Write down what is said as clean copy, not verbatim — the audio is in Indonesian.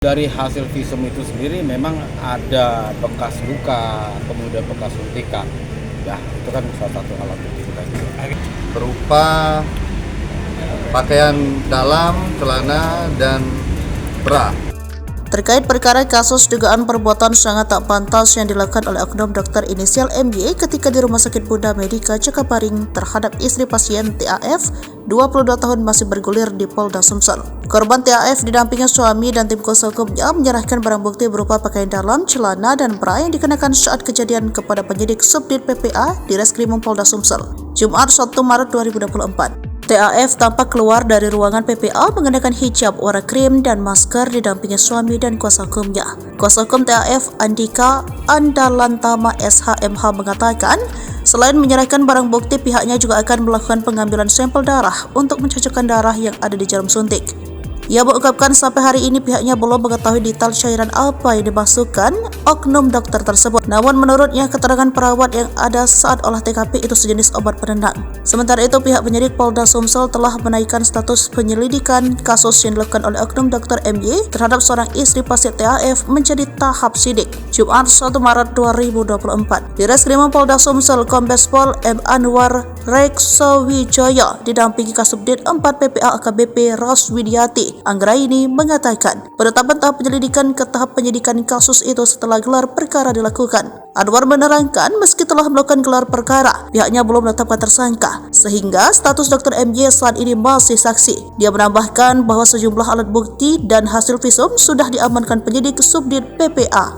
Dari hasil visum itu sendiri memang ada bekas luka, kemudian bekas suntikan. Ya, itu kan salah satu alat bukti kita juga. Berupa pakaian dalam, celana, dan bra. Terkait perkara kasus dugaan perbuatan sangat tak pantas yang dilakukan oleh oknum dokter inisial MY ketika di Rumah Sakit Bunda Medika Cakaparing terhadap istri pasien TAF, 22 tahun masih bergulir di Polda Sumsel. Korban TAF didampingi suami dan tim kuasa hukumnya menyerahkan barang bukti berupa pakaian dalam, celana, dan bra yang dikenakan saat kejadian kepada penyidik Subdit PPA di Reskrimum Polda Sumsel, Jumat 1 Maret 2024. TAF tampak keluar dari ruangan PPA mengenakan hijab warna krim dan masker didampingi suami dan kuasa hukumnya. Kuasa hukum TAF Andika Andalantama SHMH mengatakan, selain menyerahkan barang bukti, pihaknya juga akan melakukan pengambilan sampel darah untuk mencocokkan darah yang ada di jarum suntik. Ia mengungkapkan sampai hari ini pihaknya belum mengetahui detail cairan apa yang dimasukkan oknum dokter tersebut. Namun menurutnya keterangan perawat yang ada saat olah TKP itu sejenis obat penenang. Sementara itu pihak penyidik Polda Sumsel telah menaikkan status penyelidikan kasus yang dilakukan oleh oknum dokter MY terhadap seorang istri pasien TAF menjadi tahap sidik. Jumat 1 Maret 2024. Di Reskrimum Polda Sumsel, Kombes Pol M. Anwar Reksawijaya didampingi Kasubdit 4 PPA AKBP Roswidiati Anggraini mengatakan, penetapan tahap penyelidikan ke tahap penyidikan kasus itu setelah gelar perkara dilakukan. Anwar menerangkan meski telah melakukan gelar perkara, pihaknya belum menetapkan tersangka, sehingga status Dr. MY saat ini masih saksi. Dia menambahkan bahwa sejumlah alat bukti dan hasil visum sudah diamankan penyidik Subdit PPA.